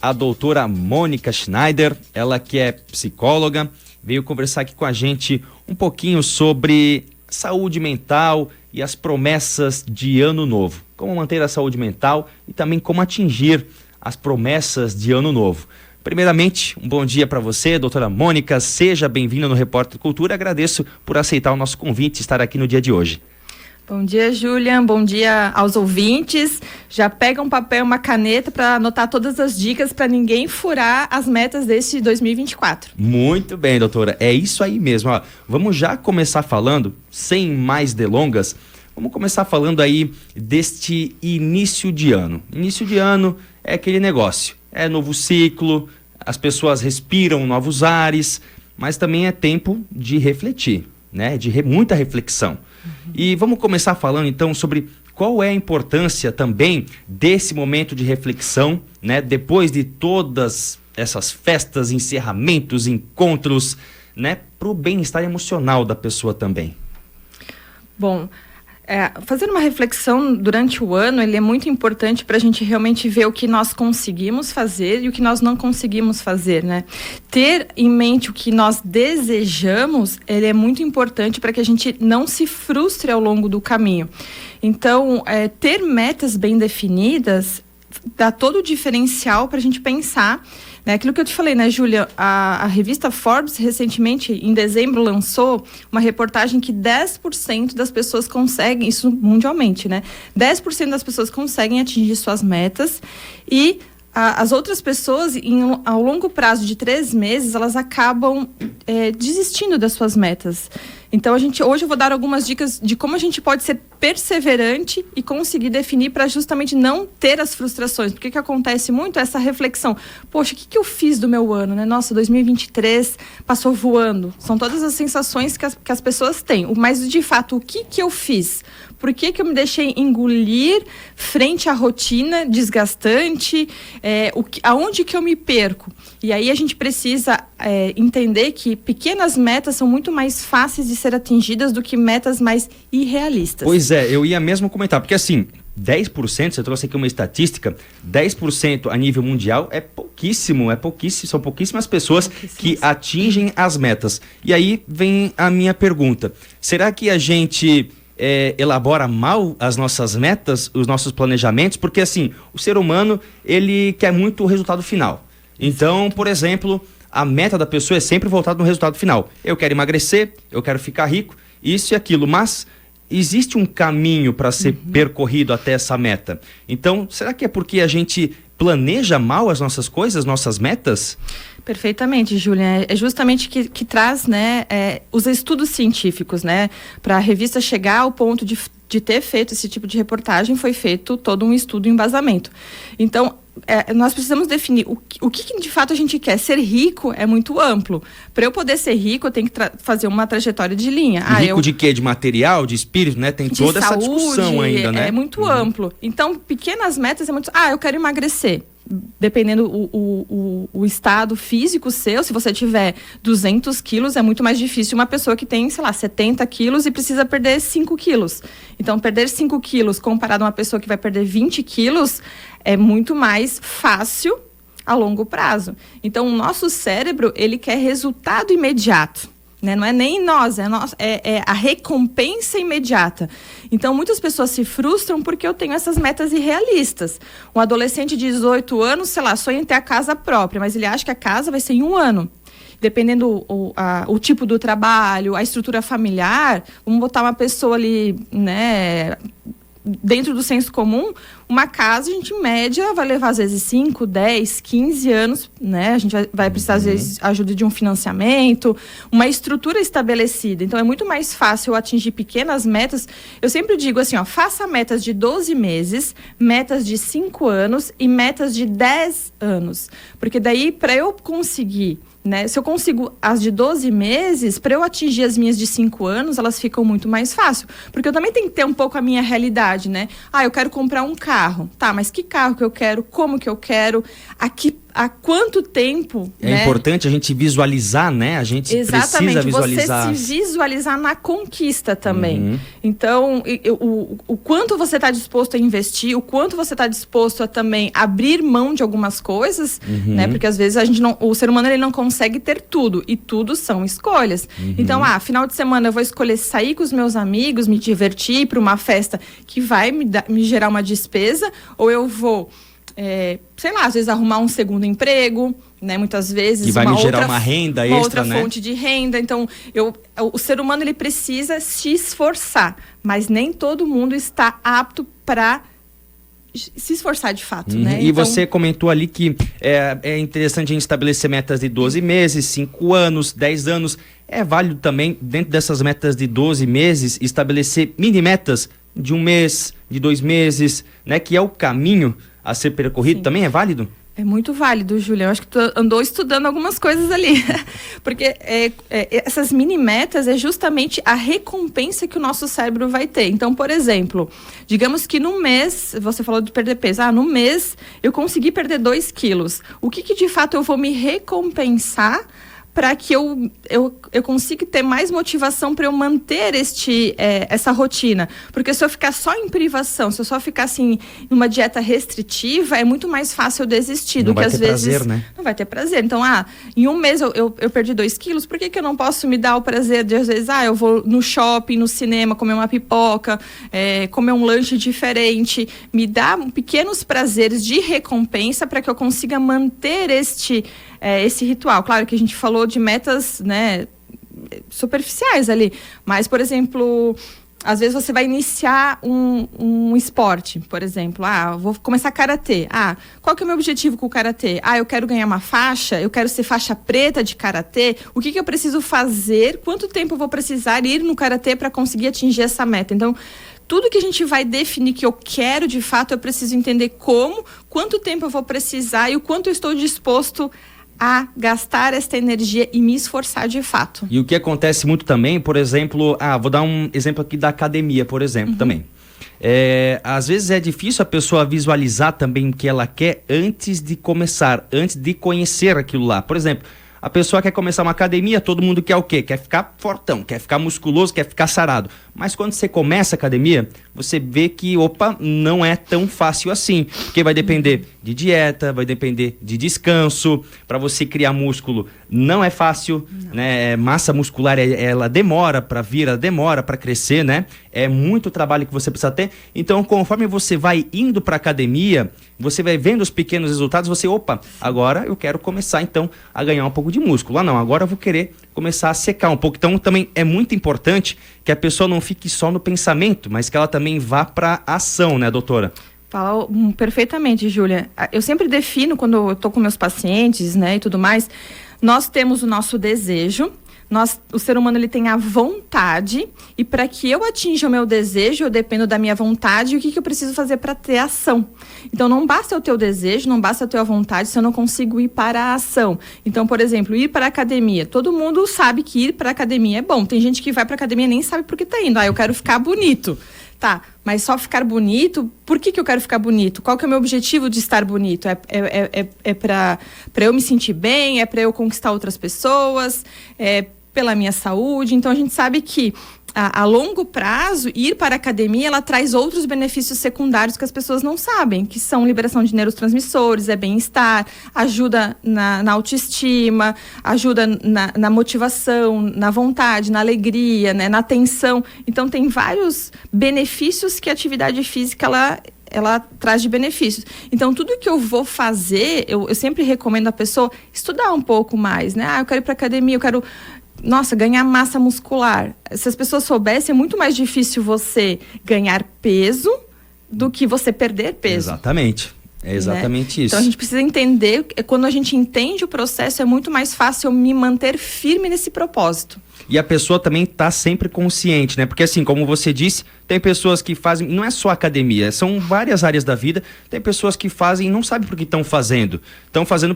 A doutora Mônica Schneider, ela que é psicóloga, veio conversar aqui com a gente um pouquinho sobre saúde mental e as promessas de ano novo. Como manter a saúde mental e também como atingir as promessas de ano novo. Primeiramente, um bom dia para você, doutora Mônica, seja bem-vinda no Repórter Cultura. Agradeço por aceitar o nosso convite e estar aqui no dia de hoje. Bom dia, Julian. Bom dia aos ouvintes. Já pega um papel e uma caneta para anotar todas as dicas para ninguém furar as metas desse 2024. Muito bem, doutora. É isso aí mesmo. Ó, vamos já começar falando, sem mais delongas, vamos começar falando aí deste início de ano. Início de ano é aquele negócio. É novo ciclo, as pessoas respiram novos ares, mas também é tempo de refletir, né? Muita reflexão. E vamos começar falando então sobre qual é a importância também desse momento de reflexão, né? Depois de todas essas festas, encerramentos, encontros, né? Para o bem-estar emocional da pessoa também. Bom, fazer uma reflexão durante o ano, ele é muito importante para a gente realmente ver o que nós conseguimos fazer e o que nós não conseguimos fazer, né? Ter em mente o que nós desejamos, ele é muito importante para que a gente não se frustre ao longo do caminho. Então, ter metas bem definidas dá todo o diferencial para a gente pensar, né? Aquilo que eu te falei, né, Júlia? A revista Forbes, recentemente, em dezembro, lançou uma reportagem que 10% das pessoas conseguem, isso mundialmente, né? 10% das pessoas conseguem atingir suas metas e as outras pessoas, ao longo prazo de 3 meses, elas acabam desistindo das suas metas. Então, hoje eu vou dar algumas dicas de como a gente pode ser perseverante e conseguir definir para justamente não ter as frustrações. Porque o que acontece muito é essa reflexão. Poxa, o que eu fiz do meu ano, né? Nossa, 2023 passou voando. São todas as sensações que as pessoas têm. Mas, de fato, o que eu fiz? Por que eu me deixei engolir frente à rotina desgastante? Aonde que eu me perco? E aí a gente precisa entender que pequenas metas são muito mais fáceis de ser atingidas do que metas mais irrealistas. Pois é, eu ia mesmo comentar, porque assim, 10%, você trouxe aqui uma estatística, 10% a nível mundial é pouquíssimo, são pouquíssimas pessoas que atingem as metas. E aí vem a minha pergunta, será que a gente elabora mal as nossas metas, os nossos planejamentos? Porque assim, o ser humano, ele quer muito o resultado final. Então, por exemplo, a meta da pessoa é sempre voltada no resultado final. Eu quero emagrecer, eu quero ficar rico, isso e aquilo, mas existe um caminho para ser percorrido até essa meta. Então, será que é porque a gente planeja mal as nossas coisas, nossas metas? Perfeitamente, Júlia. É justamente que traz, né, os estudos científicos, né, para a revista chegar ao ponto de ter feito esse tipo de reportagem, foi feito todo um estudo e embasamento. Então, nós precisamos definir o que de fato a gente quer. Ser rico é muito amplo. Para eu poder ser rico, eu tenho que fazer uma trajetória de linha. Rico de quê? De material, de espírito, né? Tem toda essa discussão ainda, né? É muito amplo. Então, pequenas metas é muito... eu quero emagrecer. Dependendo o estado físico seu, se você tiver 200 quilos, é muito mais difícil uma pessoa que tem, sei lá, 70 quilos e precisa perder 5 quilos. Então, perder 5 quilos comparado a uma pessoa que vai perder 20 quilos é muito mais fácil a longo prazo. Então, o nosso cérebro, ele quer resultado imediato. Né? Não é nem nós, é a recompensa imediata. Então, muitas pessoas se frustram porque eu tenho essas metas irrealistas. Um adolescente de 18 anos, sei lá, sonha em ter a casa própria, mas ele acha que a casa vai ser em 1 ano. Dependendo o tipo do trabalho, a estrutura familiar, vamos botar uma pessoa ali, né, dentro do senso comum, uma casa, a gente, em média, vai levar, às vezes, 5, 10, 15 anos, né? A gente vai precisar, às vezes, ajuda de um financiamento, uma estrutura estabelecida. Então, é muito mais fácil eu atingir pequenas metas. Eu sempre digo assim, faça metas de 12 meses, metas de 5 anos e metas de 10 anos. Porque daí, para eu conseguir... né? Se eu consigo as de 12 meses, para eu atingir as minhas de 5 anos, elas ficam muito mais fácil. Porque eu também tenho que ter um pouco a minha realidade, né? Eu quero comprar um carro. Tá, mas que carro que eu quero? Como que eu quero? há quanto tempo... É importante a gente visualizar, né? A gente precisa visualizar. Você se visualizar na conquista também. Então, o quanto você está disposto a investir, o quanto você está disposto a também abrir mão de algumas coisas, né? Porque às vezes o ser humano ele não consegue ter tudo, e tudo são escolhas. Então, final de semana eu vou escolher sair com os meus amigos, me divertir, ir para uma festa que vai me gerar uma despesa, ou eu vou... sei lá, às vezes arrumar um segundo emprego, né? Muitas vezes que vai me gerar uma renda extra, outra fonte de renda. Então, o ser humano ele precisa se esforçar, mas nem todo mundo está apto para se esforçar de fato, né? E então... você comentou ali que é interessante a gente estabelecer metas de 12 meses, 5 anos, 10 anos. É válido também, dentro dessas metas de 12 meses, estabelecer mini metas de 1 mês, de 2 meses, né? Que é o caminho a ser percorrido. Sim. Também é válido? É muito válido, Júlia. Eu acho que tu andou estudando algumas coisas ali. Porque essas mini metas é justamente a recompensa que o nosso cérebro vai ter. Então, por exemplo, digamos que no mês, você falou de perder peso. No mês eu consegui perder 2 quilos. O que de fato eu vou me recompensar para que eu consiga ter mais motivação para eu manter essa rotina. Porque se eu ficar só em privação, se eu só ficar assim, numa dieta restritiva, é muito mais fácil eu desistir do que às vezes... Prazer, né? Não vai ter prazer. Então, em um mês eu perdi 2 quilos, por que eu não posso me dar o prazer de, às vezes, eu vou no shopping, no cinema, comer uma pipoca, comer um lanche diferente, me dar pequenos prazeres de recompensa para que eu consiga manter esse ritual. Claro que a gente falou de metas, né, superficiais ali, mas, por exemplo, às vezes você vai iniciar um esporte, por exemplo, vou começar karatê. Qual que é o meu objetivo com o karatê? Eu quero ganhar uma faixa, eu quero ser faixa preta de karatê. O que eu preciso fazer? Quanto tempo eu vou precisar ir no karatê para conseguir atingir essa meta? Então, tudo que a gente vai definir que eu quero, de fato, eu preciso entender quanto tempo eu vou precisar e o quanto eu estou disposto a gastar esta energia e me esforçar de fato. E o que acontece muito também, por exemplo, vou dar um exemplo aqui da academia, por exemplo, também. Às vezes é difícil a pessoa visualizar também o que ela quer antes de começar, antes de conhecer aquilo lá. Por exemplo, a pessoa quer começar uma academia, todo mundo quer o quê? Quer ficar fortão, quer ficar musculoso, quer ficar sarado. Mas quando você começa a academia, você vê que, não é tão fácil assim. Porque vai depender de dieta, vai depender de descanso. Para você criar músculo não é fácil, né? Massa muscular, ela demora para vir, ela demora para crescer, né? É muito trabalho que você precisa ter. Então, conforme você vai indo para a academia, você vai vendo os pequenos resultados, você, agora eu quero começar então a ganhar um pouco de músculo. Agora eu vou querer começar a secar um pouco. Então, também é muito importante que a pessoa não fique só no pensamento, mas que ela também vá para a ação, né, doutora? Fala perfeitamente, Júlia. Eu sempre defino, quando eu estou com meus pacientes, né, e tudo mais, nós temos o nosso desejo, o ser humano ele tem a vontade, e para que eu atinja o meu desejo, eu dependo da minha vontade e o que eu preciso fazer para ter ação. Então, não basta o teu desejo, não basta a tua vontade se eu não consigo ir para a ação. Então, por exemplo, ir para a academia. Todo mundo sabe que ir para a academia é bom. Tem gente que vai para a academia e nem sabe por que está indo. Eu quero ficar bonito. Tá, mas só ficar bonito, por que eu quero ficar bonito? Qual que é o meu objetivo de estar bonito? É para eu me sentir bem? É para eu conquistar outras pessoas? É pela minha saúde? Então, a gente sabe que a longo prazo, ir para a academia, ela traz outros benefícios secundários que as pessoas não sabem, que são liberação de neurotransmissores, bem-estar, ajuda na autoestima, ajuda na motivação, na vontade, na alegria, né, na atenção. Então, tem vários benefícios que a atividade física, ela traz de benefícios. Então, tudo que eu vou fazer, eu sempre recomendo a pessoa estudar um pouco mais, né? Eu quero ir para a academia, eu quero... ganhar massa muscular. Se as pessoas soubessem, é muito mais difícil você ganhar peso do que você perder peso. Exatamente. É exatamente isso. Então, a gente precisa entender, quando a gente entende o processo, é muito mais fácil eu me manter firme nesse propósito. E a pessoa também está sempre consciente, né? Porque assim, como você disse, tem pessoas que fazem, não é só academia, são várias áreas da vida, tem pessoas que fazem e não sabem por que estão fazendo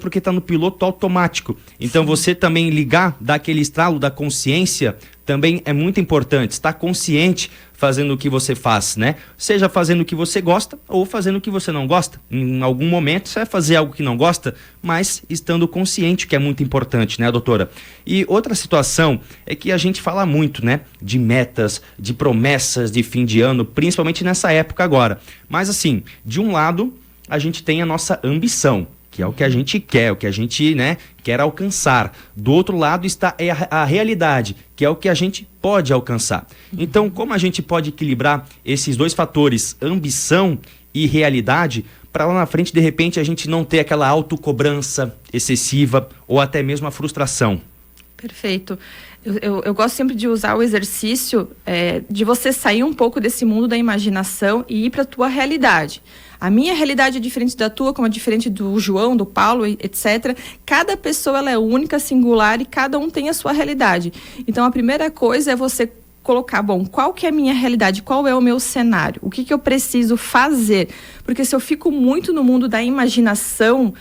porque está no piloto automático. Então, você também ligar, dar aquele estralo da consciência também é muito importante estar consciente fazendo o que você faz, né? Seja fazendo o que você gosta ou fazendo o que você não gosta. Em algum momento você vai fazer algo que não gosta, mas estando consciente, que é muito importante, né, doutora? E outra situação é que a gente fala muito, né, de metas, de promessas de fim de ano, principalmente nessa época agora. Mas assim, de um lado, a gente tem a nossa ambição, que é o que a gente quer, o que a gente, né, quer alcançar. Do outro lado está a realidade, que é o que a gente pode alcançar. Então, como a gente pode equilibrar esses dois fatores, ambição e realidade, para lá na frente, de repente, a gente não ter aquela autocobrança excessiva ou até mesmo a frustração? Perfeito. Eu gosto sempre de usar o exercício de você sair um pouco desse mundo da imaginação e ir para a tua realidade. A minha realidade é diferente da tua, como é diferente do João, do Paulo, etc. Cada pessoa ela é única, singular e cada um tem a sua realidade. Então, a primeira coisa é você colocar, bom, qual que é a minha realidade? Qual é o meu cenário? O que eu preciso fazer? Porque se eu fico muito no mundo da imaginação,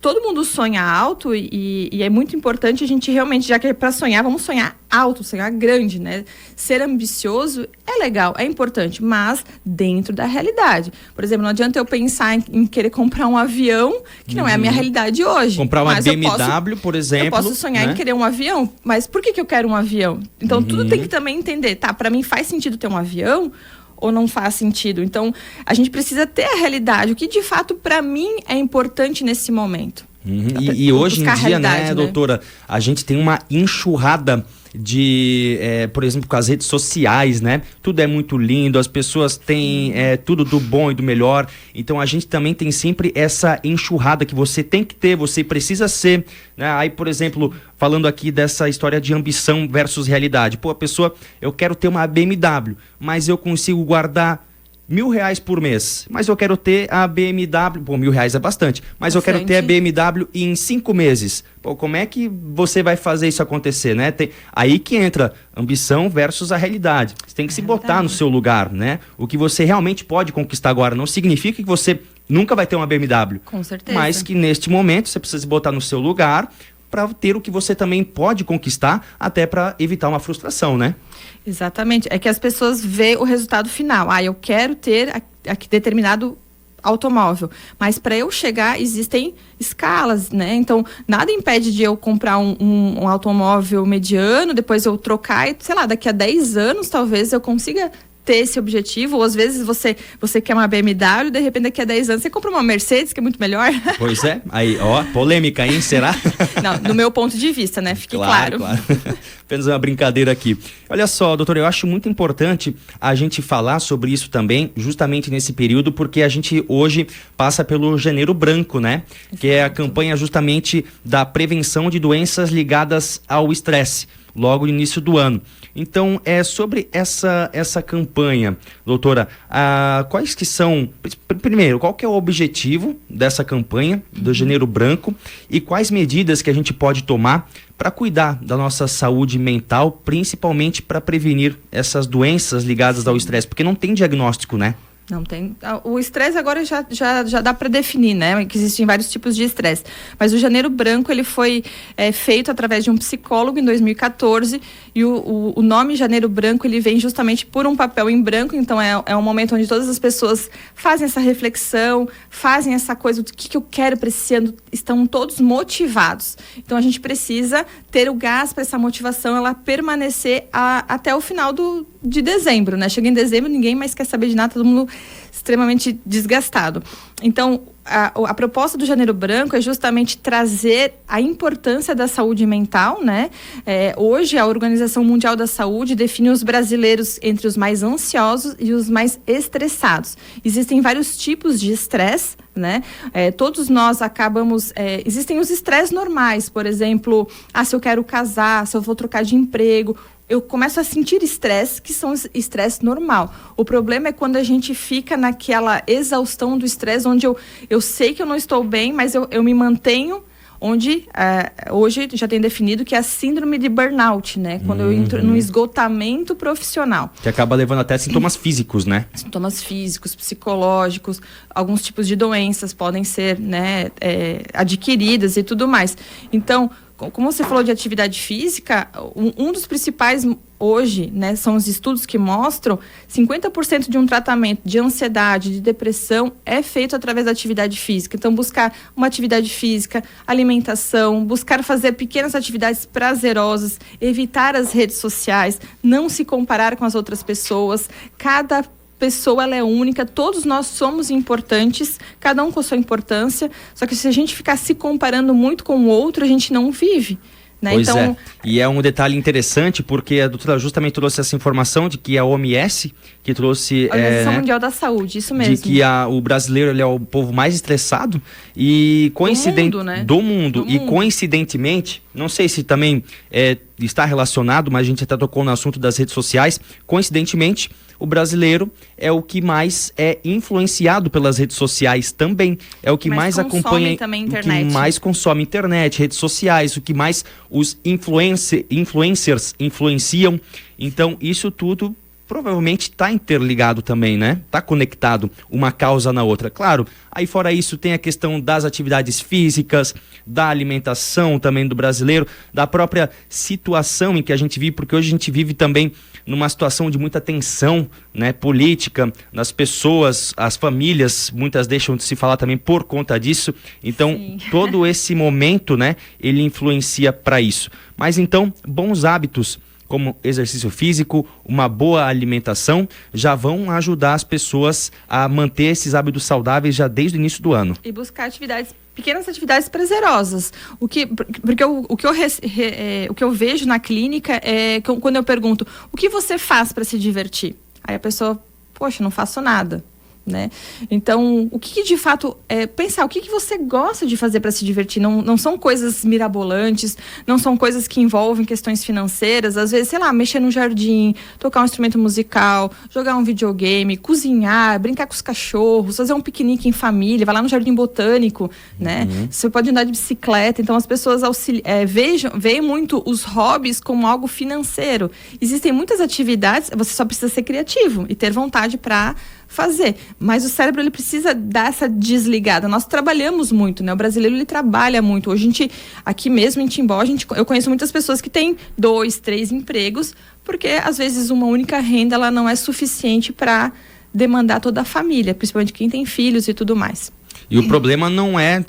todo mundo sonha alto e é muito importante a gente realmente, já que é para sonhar, vamos sonhar alto, sonhar grande, né? Ser ambicioso é legal, é importante, mas dentro da realidade. Por exemplo, não adianta eu pensar em querer comprar um avião, que não é a minha realidade hoje. Comprar uma BMW, por exemplo. Eu posso sonhar, né, em querer um avião, mas por que eu quero um avião? Então, tudo tem que também entender, tá? Para mim faz sentido ter um avião ou não faz sentido? Então, a gente precisa ter a realidade, o que de fato para mim é importante nesse momento. E hoje em dia, né, doutora, a gente tem uma enxurrada de, por exemplo, com as redes sociais, né? Tudo é muito lindo, as pessoas têm tudo do bom e do melhor. Então a gente também tem sempre essa enxurrada que você tem que ter, você precisa ser, né? Aí, por exemplo, falando aqui dessa história de ambição versus realidade. Pô, a pessoa, eu quero ter uma BMW, mas eu consigo guardar R$1.000 por mês, mas eu quero ter a BMW, pô, R$1.000 é bastante, mas eu quero ter a BMW em 5 meses. Pô, como é que você vai fazer isso acontecer, né? Aí que entra ambição versus a realidade. Você tem que se botar no seu lugar, né? O que você realmente pode conquistar agora não significa que você nunca vai ter uma BMW. Com certeza. Mas que neste momento você precisa se botar no seu lugar para ter o que você também pode conquistar, até para evitar uma frustração, né? Exatamente. É que as pessoas veem o resultado final. Eu quero ter determinado automóvel. Mas para eu chegar, existem escalas, né? Então, nada impede de eu comprar um automóvel mediano, depois eu trocar e, sei lá, daqui a 10 anos, talvez eu consiga ter esse objetivo, ou às vezes você quer uma BMW, de repente daqui a 10 anos você compra uma Mercedes, que é muito melhor. Pois é, aí, ó, polêmica, hein, será? Não, do meu ponto de vista, né, fique claro. Apenas uma brincadeira aqui. Olha só, doutora, eu acho muito importante a gente falar sobre isso também, justamente nesse período, porque a gente hoje passa pelo Janeiro Branco, né? Exato. Que é a campanha justamente da prevenção de doenças ligadas ao estresse, logo no início do ano. Então, sobre essa campanha, doutora, quais que são, primeiro, qual que é o objetivo dessa campanha do Janeiro Branco e quais medidas que a gente pode tomar para cuidar da nossa saúde mental, principalmente para prevenir essas doenças ligadas ao estresse, porque não tem diagnóstico, né? Não tem. O estresse agora já dá para definir, né? Que existem vários tipos de estresse. Mas o Janeiro Branco, ele foi feito através de um psicólogo em 2014 e o nome Janeiro Branco, ele vem justamente por um papel em branco. Então é um momento onde todas as pessoas fazem essa reflexão, fazem essa coisa do que eu quero para esse ano, estão todos motivados. Então a gente precisa ter o gás para essa motivação, ela permanecer até o final de dezembro, né? Chega em dezembro, ninguém mais quer saber de nada, todo mundo extremamente desgastado. Então, a proposta do Janeiro Branco é justamente trazer a importância da saúde mental, né? Hoje, a Organização Mundial da Saúde define os brasileiros entre os mais ansiosos e os mais estressados. Existem vários tipos de estresse, né? Todos nós acabamos... existem os estresses normais, por exemplo, se eu quero casar, se eu vou trocar de emprego... Eu começo a sentir estresse, que são estresse normal. O problema é quando a gente fica naquela exaustão do estresse, onde eu sei que eu não estou bem, mas eu me mantenho, onde hoje já tem definido que é a síndrome de burnout, né? Quando eu entro no esgotamento profissional. Que acaba levando até sintomas físicos, né? Sintomas físicos, psicológicos, alguns tipos de doenças podem ser, né, adquiridas e tudo mais. Então, como você falou de atividade física, um dos principais hoje, né, são os estudos que mostram 50% de um tratamento de ansiedade, de depressão é feito através da atividade física. Então, buscar uma atividade física, alimentação, buscar fazer pequenas atividades prazerosas, evitar as redes sociais, não se comparar com as outras pessoas. Cada pessoa ela é única, todos nós somos importantes, cada um com a sua importância, só que se a gente ficar se comparando muito com o outro, a gente não vive. Né? Pois então, é, e é um detalhe interessante porque a doutora justamente trouxe essa informação de que a OMS que trouxe... a Organização Mundial da Saúde, isso mesmo. De que o brasileiro ele é o povo mais estressado e do mundo. E coincidentemente, não sei se também está relacionado, mas a gente até tocou no assunto das redes sociais, coincidentemente, o brasileiro é o que mais é influenciado pelas redes sociais também. É o que mais acompanha, também internet. O que mais consome internet, redes sociais, o que mais os influencers influenciam. Então, isso tudo provavelmente está interligado também, né? Está conectado uma causa na outra. Claro, aí fora isso tem a questão das atividades físicas, da alimentação também do brasileiro, da própria situação em que a gente vive, porque hoje a gente vive também numa situação de muita tensão, né, política, nas pessoas, as famílias, muitas deixam de se falar também por conta disso. Então, todo esse momento, né, ele influencia para isso. Mas então, bons hábitos como exercício físico, uma boa alimentação, já vão ajudar as pessoas a manter esses hábitos saudáveis já desde o início do ano. E buscar pequenas atividades prazerosas. Porque o que eu vejo na clínica é que quando eu pergunto, o que você faz para se divertir? Aí a pessoa, poxa, não faço nada. Né? Então, o que de fato pensar, o que você gosta de fazer para se divertir? Não são coisas mirabolantes, não são coisas que envolvem questões financeiras. Às vezes, sei lá, mexer no jardim, tocar um instrumento musical, jogar um videogame, cozinhar, brincar com os cachorros, fazer um piquenique em família, vai lá no jardim botânico, né? Você pode andar de bicicleta. Então, as pessoas veem muito os hobbies como algo financeiro. Existem muitas atividades, você só precisa ser criativo e ter vontade para fazer, mas o cérebro ele precisa dar essa desligada. Nós trabalhamos muito, né? O brasileiro ele trabalha muito. Hoje aqui mesmo em Timbó, eu conheço muitas pessoas que têm 2, 3 empregos, porque às vezes uma única renda ela não é suficiente para demandar toda a família, principalmente quem tem filhos e tudo mais. E o problema não é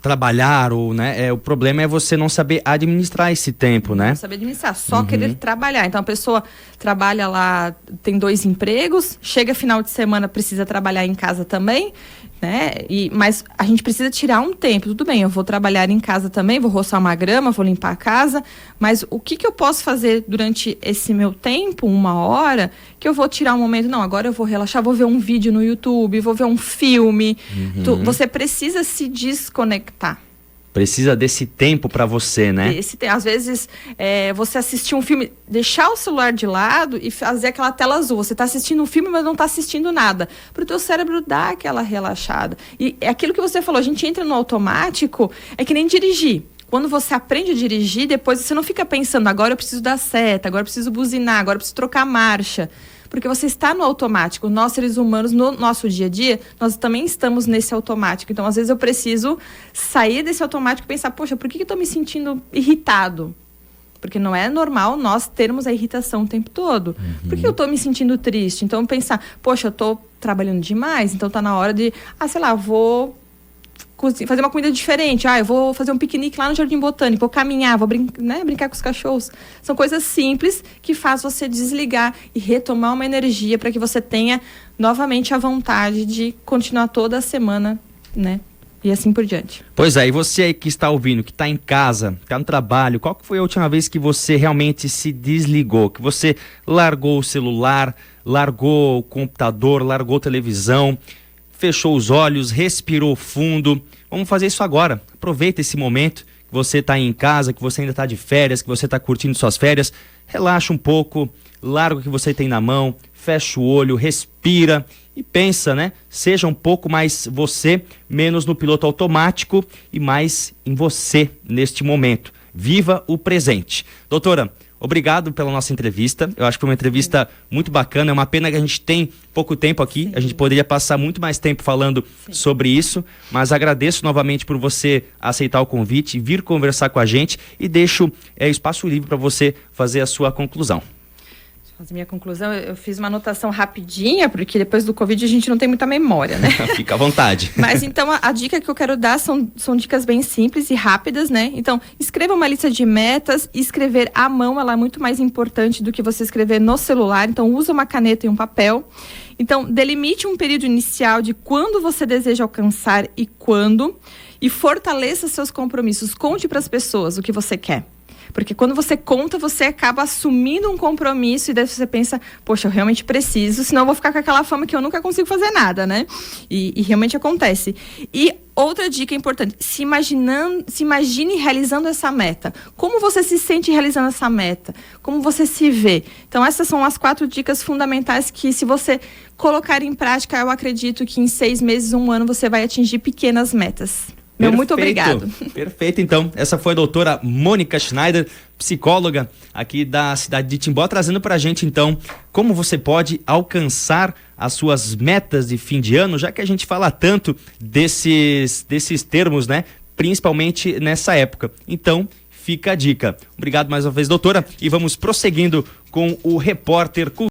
trabalhar, o problema é você não saber administrar esse tempo, né? Não saber administrar, só querer trabalhar. Então a pessoa trabalha lá, tem 2 empregos, chega final de semana, precisa trabalhar em casa também, né? Mas a gente precisa tirar um tempo. Tudo bem, eu vou trabalhar em casa também, vou roçar uma grama, vou limpar a casa, mas o que eu posso fazer durante esse meu tempo, 1 hora, que eu vou tirar um momento? Não, agora eu vou relaxar, vou ver um vídeo no YouTube, vou ver um filme. Você precisa se desconectar. Precisa desse tempo para você, né? Às vezes, você assistir um filme, deixar o celular de lado e fazer aquela tela azul. Você está assistindo um filme, mas não está assistindo nada. Para o teu cérebro dar aquela relaxada. E é aquilo que você falou, a gente entra no automático, é que nem dirigir. Quando você aprende a dirigir, depois você não fica pensando, agora eu preciso dar seta, agora eu preciso buzinar, agora eu preciso trocar marcha. Porque você está no automático. Nós, seres humanos, no nosso dia a dia, nós também estamos nesse automático. Então, às vezes, eu preciso sair desse automático e pensar, poxa, por que eu estou me sentindo irritado? Porque não é normal nós termos a irritação o tempo todo. Por que eu estou me sentindo triste? Então, pensar, poxa, eu estou trabalhando demais, então está na hora de, sei lá, vou fazer uma comida diferente. Eu vou fazer um piquenique lá no Jardim Botânico, vou caminhar, vou brincar com os cachorros. São coisas simples que faz você desligar e retomar uma energia para que você tenha novamente a vontade de continuar toda a semana, né? E assim por diante. Pois é, e você aí que está ouvindo, que está em casa, está no trabalho, qual que foi a última vez que você realmente se desligou? Que você largou o celular, largou o computador, largou a televisão, fechou os olhos, respirou fundo. Vamos fazer isso agora. Aproveita esse momento que você está em casa, que você ainda está de férias, que você está curtindo suas férias. Relaxa um pouco, larga o que você tem na mão, fecha o olho, respira e pensa, né? Seja um pouco mais você, menos no piloto automático e mais em você neste momento. Viva o presente. Doutora, obrigado pela nossa entrevista. Eu acho que foi uma entrevista muito bacana. É uma pena que a gente tem pouco tempo aqui. Sim. A gente poderia passar muito mais tempo falando sobre isso, mas agradeço novamente por você aceitar o convite, vir conversar com a gente e deixo espaço livre para você fazer a sua conclusão. Fazer minha conclusão, eu fiz uma anotação rapidinha, porque depois do Covid a gente não tem muita memória, né? Fica à vontade. Mas então a dica que eu quero dar são dicas bem simples e rápidas, né? Então, escreva uma lista de metas. Escrever à mão, ela é muito mais importante do que você escrever no celular. Então, usa uma caneta e um papel. Então, delimite um período inicial de quando você deseja alcançar e quando. E fortaleça seus compromissos. Conte para as pessoas o que você quer. Porque quando você conta, você acaba assumindo um compromisso e daí você pensa, poxa, eu realmente preciso, senão eu vou ficar com aquela fama que eu nunca consigo fazer nada, né? E realmente acontece. E outra dica importante, se imagine realizando essa meta. Como você se sente realizando essa meta? Como você se vê? Então, essas são as 4 dicas fundamentais que, se você colocar em prática, eu acredito que em 6 meses, 1 ano, você vai atingir pequenas metas. Perfeito, muito obrigado. Perfeito, então. Essa foi a doutora Mônica Schneider, psicóloga aqui da cidade de Timbó, trazendo pra gente, então, como você pode alcançar as suas metas de fim de ano, já que a gente fala tanto desses termos, né? Principalmente nessa época. Então, fica a dica. Obrigado mais uma vez, doutora, e vamos prosseguindo com o Repórter Cultura.